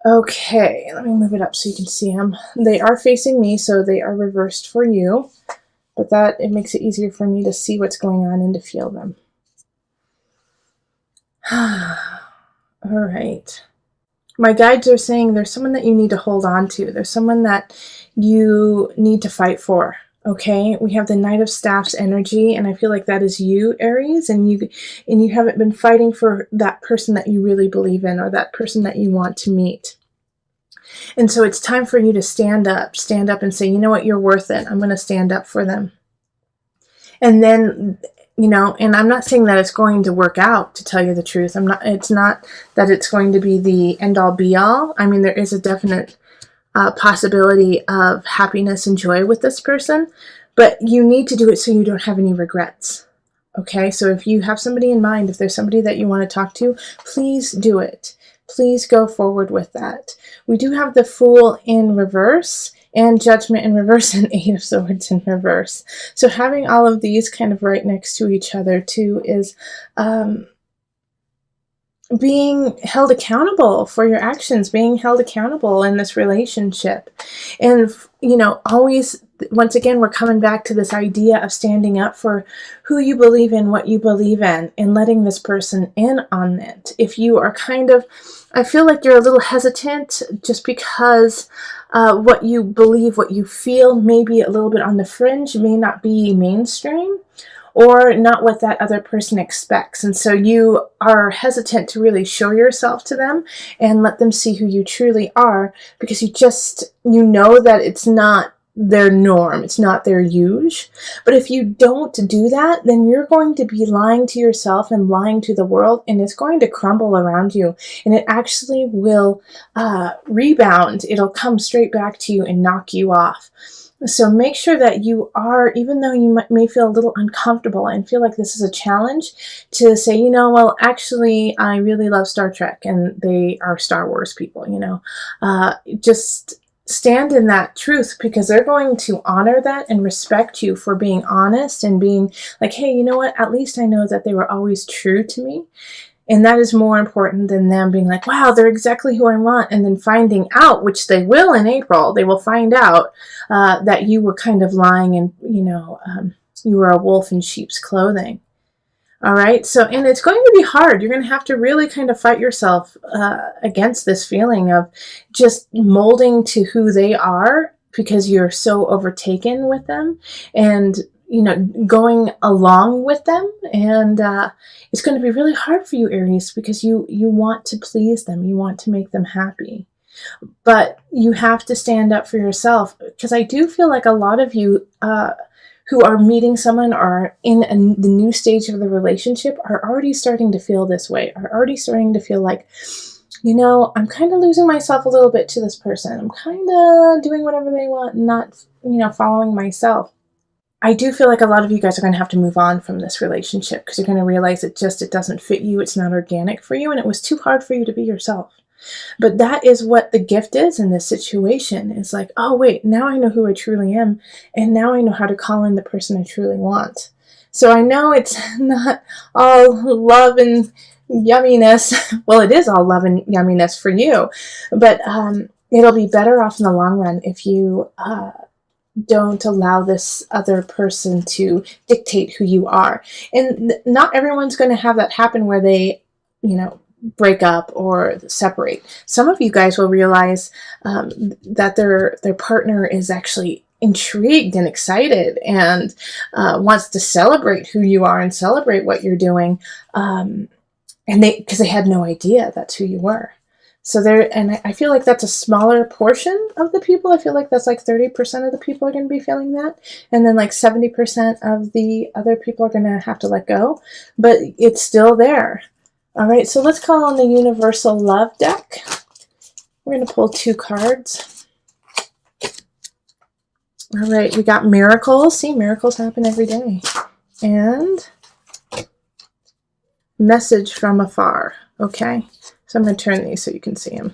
Okay, let me move it up so you can see them. They are facing me, so they are reversed for you. But it makes it easier for me to see what's going on and to feel them. All right. My guides are saying there's someone that you need to hold on to. There's someone that you need to fight for. Okay, we have the Knight of Staffs energy, and I feel like that is you, Aries, and you haven't been fighting for that person that you really believe in, or that person that you want to meet. And so it's time for you to stand up and say, you know what, you're worth it. I'm going to stand up for them. And then, you know, and I'm not saying that it's going to work out, to tell you the truth. It's not that it's going to be the end all be all. I mean, there is a definite possibility of happiness and joy with this person, but you need to do it so you don't have any regrets. Okay, so if you have somebody in mind, if there's somebody that you want to talk to, please do it. Please go forward with that. We do have the Fool in reverse and Judgment in reverse and Eight of Swords in reverse. So having all of these kind of right next to each other too is being held accountable for your actions, being held accountable in this relationship. And, you know, always, once again, we're coming back to this idea of standing up for who you believe in, what you believe in, and letting this person in on it. If you are kind of, I feel like you're a little hesitant just because what you believe, what you feel may be a little bit on the fringe, may not be mainstream, or not what that other person expects. And so you are hesitant to really show yourself to them and let them see who you truly are, because you know that it's not their norm, it's not their usual. But if you don't do that, then you're going to be lying to yourself and lying to the world, and it's going to crumble around you, and it actually will rebound. It'll come straight back to you and knock you off. So make sure that you are, even though you may feel a little uncomfortable and feel like this is a challenge, to say, you know, well, actually, I really love Star Trek, and they are Star Wars people, you know. Just stand in that truth, because they're going to honor that and respect you for being honest and being like, hey, you know what, at least I know that they were always true to me. And that is more important than them being like, wow, they're exactly who I want. And then finding out, which they will in April, they will find out that you were kind of lying, and, you know, you were a wolf in sheep's clothing. All right. So, and it's going to be hard. You're going to have to really kind of fight yourself against this feeling of just molding to who they are, because you're so overtaken with them, and, you know, going along with them. And it's going to be really hard for you, Aries, because you want to please them. You want to make them happy. But you have to stand up for yourself, because I do feel like a lot of you who are meeting someone or in the new stage of the relationship are already starting to feel this way, are already starting to feel like, you know, I'm kind of losing myself a little bit to this person. I'm kind of doing whatever they want, not, you know, following myself. I do feel like a lot of you guys are going to have to move on from this relationship, because you're going to realize it doesn't fit you. It's not organic for you, and it was too hard for you to be yourself. But that is what the gift is in this situation. It's like, oh, wait, now I know who I truly am, and now I know how to call in the person I truly want. So I know it's not all love and yumminess. Well, it is all love and yumminess for you, but it'll be better off in the long run if you don't allow this other person to dictate who you are. And not everyone's going to have that happen where they, you know, break up or separate. Some of you guys will realize that their partner is actually intrigued and excited and wants to celebrate who you are and celebrate what you're doing, and because they had no idea that's who you were. So and I feel like that's a smaller portion of the people. I feel like that's like 30% of the people are going to be feeling that. And then like 70% of the other people are going to have to let go. But it's still there. All right, so let's call on the Universal Love deck. We're going to pull 2 cards. All right, we got miracles. See, miracles happen every day. And message from afar. Okay. So I'm going to turn these so you can see them.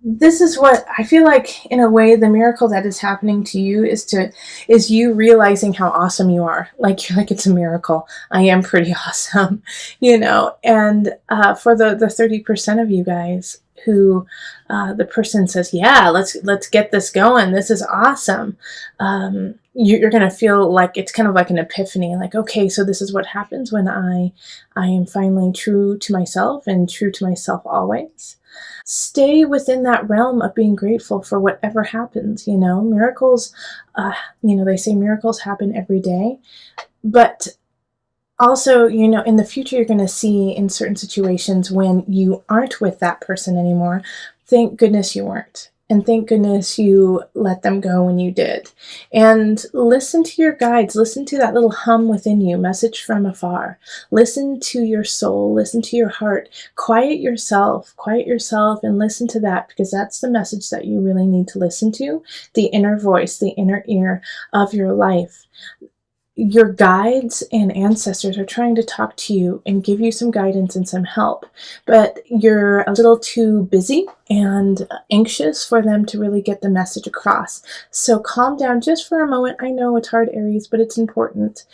this is what I feel like, in a way, the miracle that is happening to you is you realizing how awesome you are. Like, you're like, it's a miracle. I am pretty awesome, you know. And for the 30% of you guys who the person says, yeah, let's get this going. This is awesome. You're going to feel like it's kind of like an epiphany. Like, okay, so this is what happens when I am finally true to myself and true to myself always. Stay within that realm of being grateful for whatever happens. You know, miracles, you know, they say miracles happen every day, but also, you know, in the future, you're going to see in certain situations when you aren't with that person anymore, thank goodness you weren't. And thank goodness you let them go when you did. And listen to your guides. Listen to that little hum within you, message from afar. Listen to your soul. Listen to your heart. Quiet yourself and listen to that, because that's the message that you really need to listen to. The inner voice, the inner ear of your life. Your guides and ancestors are trying to talk to you and give you some guidance and some help, but you're a little too busy and anxious for them to really get the message across. So calm down just for a moment. I know it's hard, Aries, but it's important.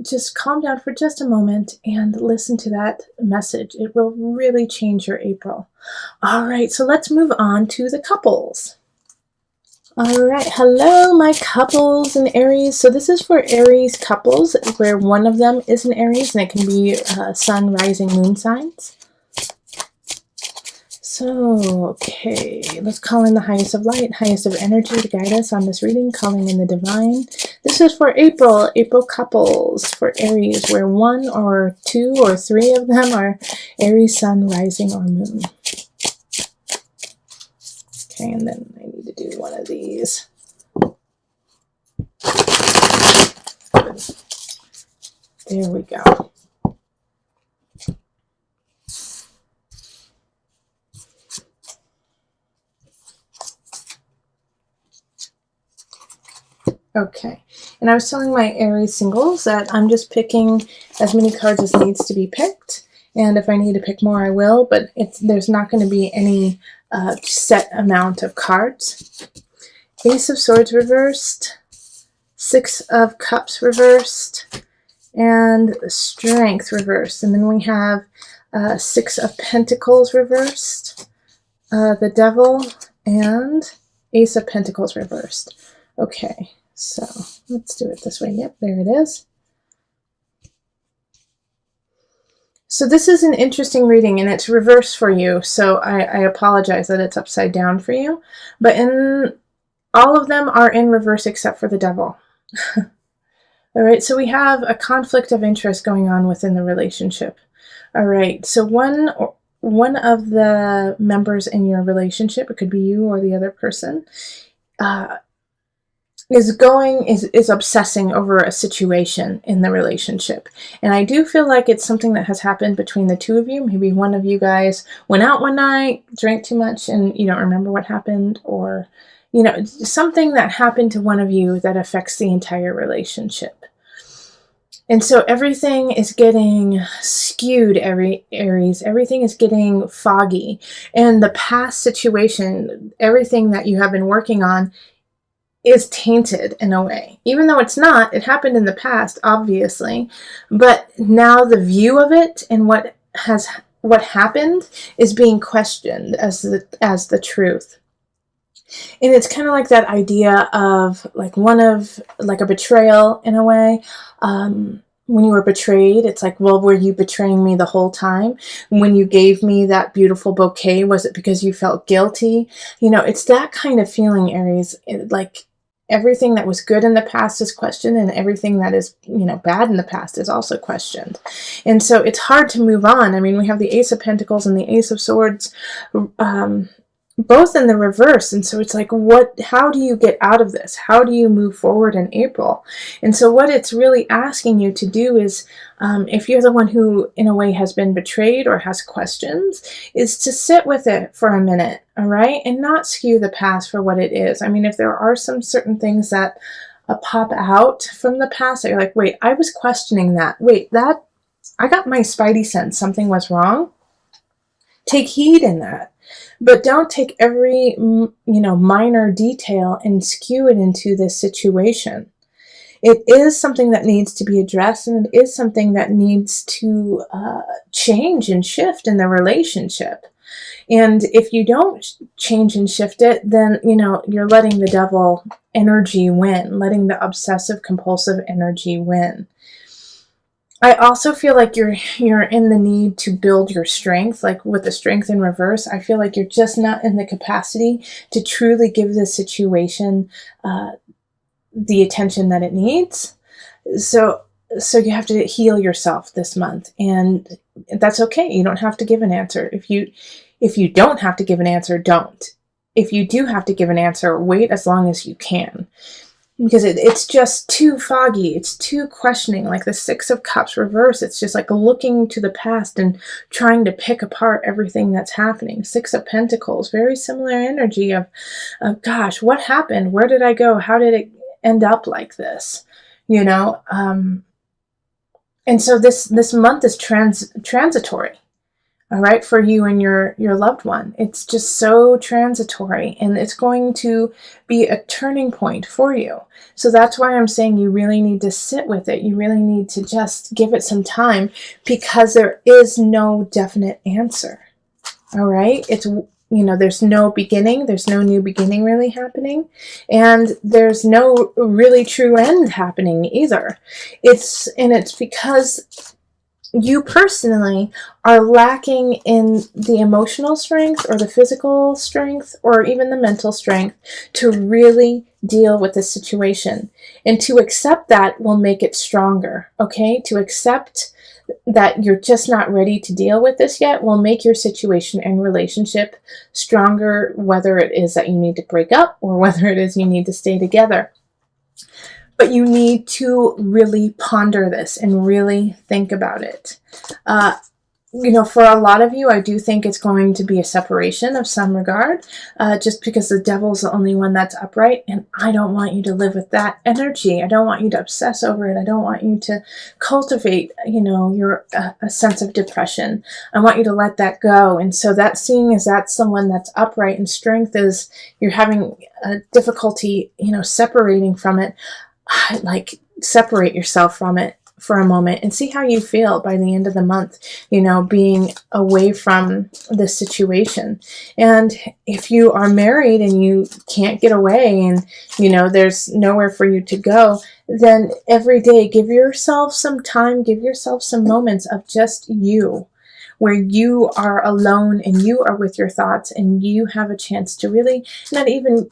Just calm down for just a moment and listen to that message. It will really change your April. All right, so let's move on to the couples. All right, hello, my couples in Aries. So this is for Aries couples, where one of them is an Aries, and it can be sun, rising, moon signs. So, okay, let's call in the highest of light, highest of energy to guide us on this reading, calling in the divine. This is for April couples for Aries, where one or two or three of them are Aries, sun, rising, or moon. Okay, and then I need to do one of these. There we go. Okay, and I was telling my Aries singles that I'm just picking as many cards as needs to be picked, and if I need to pick more, I will, but there's not going to be any set amount of cards. Ace of Swords reversed, Six of Cups reversed, and Strength reversed. And then we have Six of Pentacles reversed, the Devil, and Ace of Pentacles reversed. Okay, so let's do it this way. Yep, there it is. So this is an interesting reading, and it's reversed for you, so I apologize that it's upside down for you. But all of them are in reverse except for the Devil. All right, so we have a conflict of interest going on within the relationship. All right, so one of the members in your relationship, it could be you or the other person, is obsessing over a situation in the relationship. And I do feel like it's something that has happened between the two of you. Maybe one of you guys went out one night, drank too much, and you don't remember what happened, or you know, something that happened to one of you that affects the entire relationship. And so everything is getting skewed, Aries. Everything is getting foggy. And the past situation, everything that you have been working on, is tainted in a way. Even though it's not, it happened in the past, obviously. But now the view of it and what happened is being questioned as the truth. And it's kind of like that idea of like a betrayal in a way. When you were betrayed, it's like, well, were you betraying me the whole time? When you gave me that beautiful bouquet, was it because you felt guilty? You know, it's that kind of feeling, Aries. Like everything that was good in the past is questioned, and everything that is, you know, bad in the past is also questioned. And so it's hard to move on. I mean, we have the Ace of Pentacles and the Ace of Swords, both in the reverse. And so it's like, how do you get out of this? How do you move forward in April? And so what it's really asking you to do is, if you're the one who in a way has been betrayed or has questions, is to sit with it for a minute, all right? And not skew the past for what it is. I mean, if there are some certain things that pop out from the past that you're like, wait, I was questioning that. Wait, I got my spidey sense something was wrong. Take heed in that. But don't take every, minor detail and skew it into this situation. It is something that needs to be addressed, and it is something that needs to change and shift in the relationship. And if you don't change and shift it, then, you're letting the devil energy win, letting the obsessive compulsive energy win. I also feel like you're in the need to build your strength, like with the strength in reverse. I feel like you're just not in the capacity to truly give this situation the attention that it needs. So you have to heal yourself this month, and that's okay. You don't have to give an answer. If you don't have to give an answer, don't. If you do have to give an answer, wait as long as you can. Because it's just too foggy. It's too questioning, like the Six of Cups reverse. It's just like looking to the past and trying to pick apart everything that's happening. Six of Pentacles, very similar energy of gosh, what happened? Where did I go? How did it end up like this? And so this month is transitory. All right, for you and your loved one. It's just so transitory, and it's going to be a turning point for you. So that's why I'm saying you really need to sit with it. You really need to just give it some time, because there is no definite answer. All right, it's there's no beginning. There's no new beginning really happening, and there's no really true end happening either. It's because you personally are lacking in the emotional strength or the physical strength or even the mental strength to really deal with this situation. And to accept that will make it stronger, okay? To accept that you're just not ready to deal with this yet will make your situation and relationship stronger, whether it is that you need to break up or whether it is you need to stay together. But you need to really ponder this and really think about it. For a lot of you, I do think it's going to be a separation of some regard, just because the devil's the only one that's upright, and I don't want you to live with that energy. I don't want you to obsess over it. I don't want you to cultivate, your a sense of depression. I want you to let that go. And so that, seeing as that's someone that's upright and strength is, you're having a difficulty, separating from it. Like, separate yourself from it for a moment and see how you feel by the end of the month, being away from this situation. And if you are married and you can't get away and, there's nowhere for you to go, then every day give yourself some time, give yourself some moments of just you, where you are alone and you are with your thoughts and you have a chance to really not even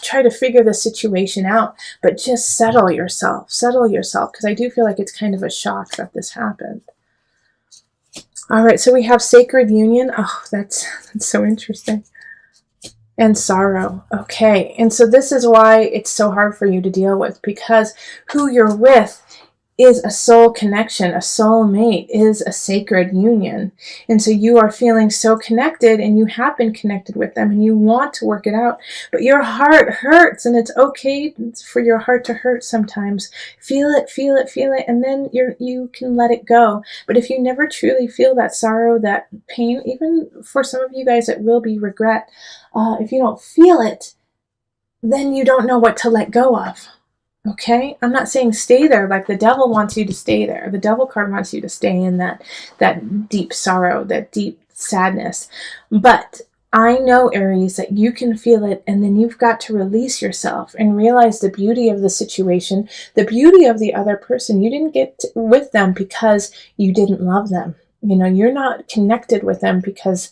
try to figure the situation out, but just settle yourself, because I do feel like it's kind of a shock that this happened. All right, so we have sacred union. Oh, that's so interesting. And sorrow. Okay, and so this is why it's so hard for you to deal with, because who you're with is a soul connection. A soul mate is a sacred union. And so you are feeling so connected, and you have been connected with them, and you want to work it out, but your heart hurts, and it's okay for your heart to hurt sometimes. Feel it, and then you can let it go. But if you never truly feel that sorrow, that pain, even for some of you guys it will be regret, if you don't feel it, then you don't know what to let go of. Okay, I'm not saying stay there like the devil wants you to stay there. The devil card wants you to stay in that deep sorrow, that deep sadness. But I know, Aries, that you can feel it, and then you've got to release yourself and realize the beauty of the situation, the beauty of the other person. You didn't get with them because you didn't love them. You're not connected with them because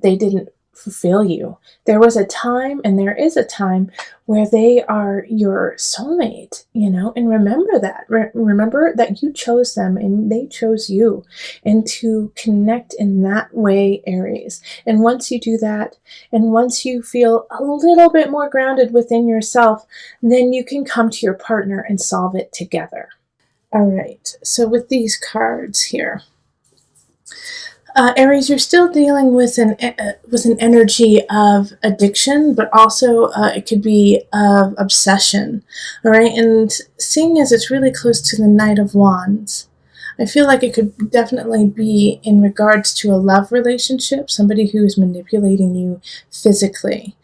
they didn't fulfill you. There was a time, and there is a time, where they are your soulmate, and remember that. Remember that you chose them and they chose you, and to connect in that way, Aries. And once you do that, and once you feel a little bit more grounded within yourself, then you can come to your partner and solve it together. All right, so with these cards here, Aries, you're still dealing with an energy of addiction, but also it could be of obsession. All right, and seeing as it's really close to the Knight of Wands, I feel like it could definitely be in regards to a love relationship, somebody who is manipulating you physically.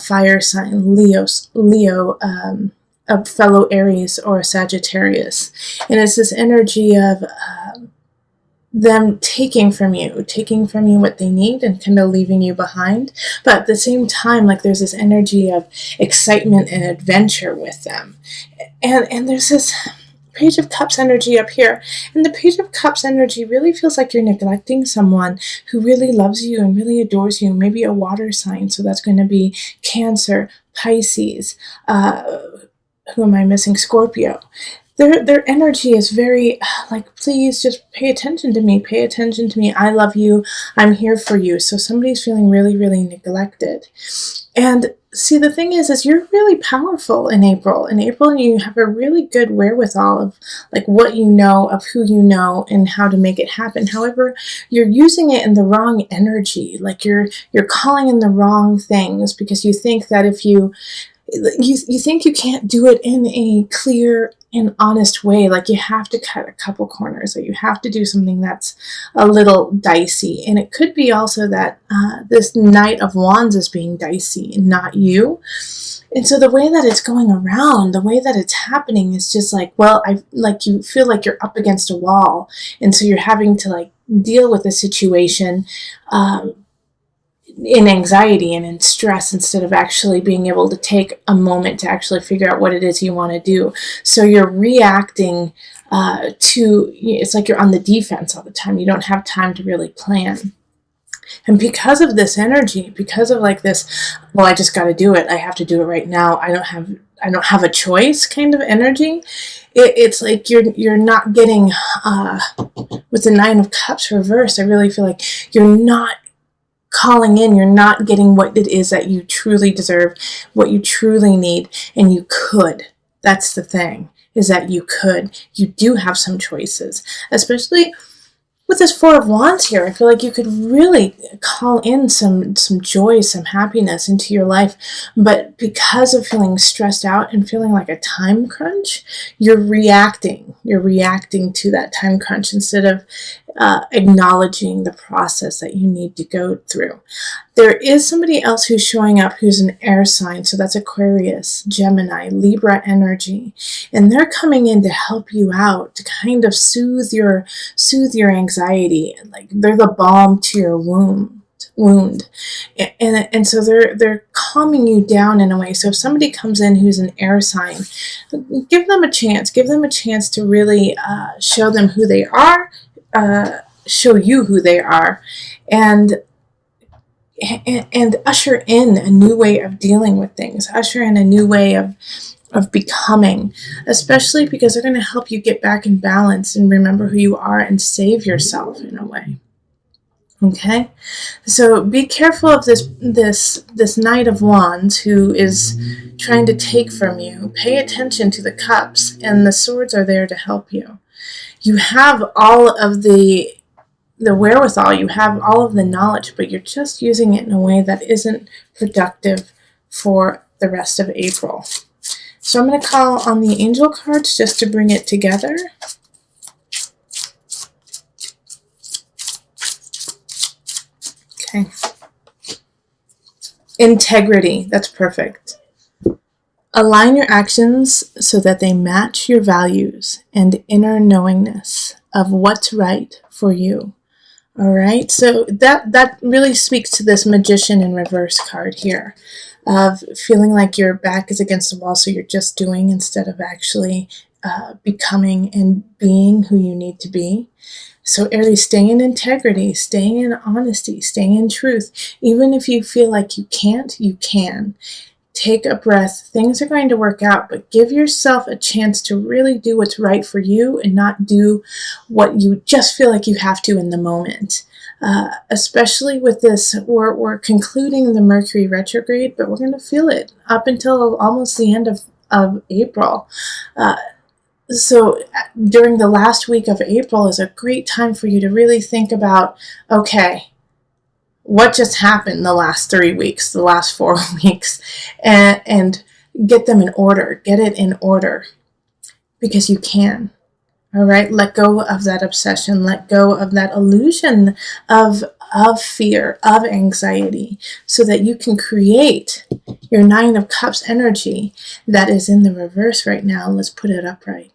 Fire sign, Leo, a fellow Aries or a Sagittarius. And it's this energy of them taking from you what they need and kind of leaving you behind. But at the same time, like there's this energy of excitement and adventure with them. And there's this Page of Cups energy up here. And the Page of Cups energy really feels like you're neglecting someone who really loves you and really adores you, maybe a water sign. So that's going to be Cancer, Pisces, who am I missing? Scorpio. Their energy is very like, please just pay attention to me. Pay attention to me. I love you. I'm here for you. So somebody's feeling really, really neglected. And see, the thing is you're really powerful in April. In April, you have a really good wherewithal of like what you know, of who you know, and how to make it happen. However, you're using it in the wrong energy. Like you're calling in the wrong things because you think that if you think you can't do it in a clear and honest way, like you have to cut a couple corners, or you have to do something that's a little dicey. And it could be also that this Knight of Wands is being dicey, not you. And so the way that it's going around, the way that it's happening is just like, well, you feel like you're up against a wall. And so you're having to like deal with the situation in anxiety and in stress instead of actually being able to take a moment to actually figure out what it is you want to do. So you're reacting it's like you're on the defense all the time. You don't have time to really plan. And because of this energy, because of like this, well, I just got to do it. I have to do it right now. I don't have a choice kind of energy. It's like you're not getting, with the Nine of Cups reversed, I really feel like you're not calling in, you're not getting what it is that you truly deserve, what you truly need, and you could. That's the thing, is that you could. You do have some choices, especially with this Four of Wands here. I feel like you could really call in some joy, some happiness into your life, but because of feeling stressed out and feeling like a time crunch, you're reacting to that time crunch instead of acknowledging the process that you need to go through. There is somebody else who's showing up who's an air sign, so that's Aquarius, Gemini, Libra energy, and they're coming in to help you out, to kind of soothe your anxiety. Like they're the balm to your wound. And so they're calming you down in a way. So if somebody comes in who's an air sign, give them a chance to really show them who they are, show you who they are, and usher in a new way of dealing with things, usher in a new way of becoming, especially because they're going to help you get back in balance and remember who you are and save yourself in a way. Okay, so be careful of this Knight of Wands who is trying to take from you. Pay attention to the cups, and the swords are there to help you. You have all of the wherewithal, you have all of the knowledge, but you're just using it in a way that isn't productive for the rest of April. So I'm going to call on the angel cards just to bring it together. Okay. Integrity, that's perfect. Align your actions so that they match your values and inner knowingness of what's right for you. All right, so that really speaks to this Magician in reverse card here, of feeling like your back is against the wall, so you're just doing instead of actually becoming and being who you need to be. So Aries, stay in integrity, stay in honesty, stay in truth. Even if you feel like you can't, you can. Take a breath. Things are going to work out, but give yourself a chance to really do what's right for you and not do what you just feel like you have to in the moment. Especially with this, we're concluding the Mercury retrograde, but we're going to feel it up until almost the end of April. So during the last week of April is a great time for you to really think about, okay, what just happened the last 3 weeks, the last 4 weeks, and get them in order. Get it in order, because you can. All right, let go of that obsession, let go of that illusion of fear, of anxiety, so that you can create your Nine of Cups energy that is in the reverse right now. Let's put it upright.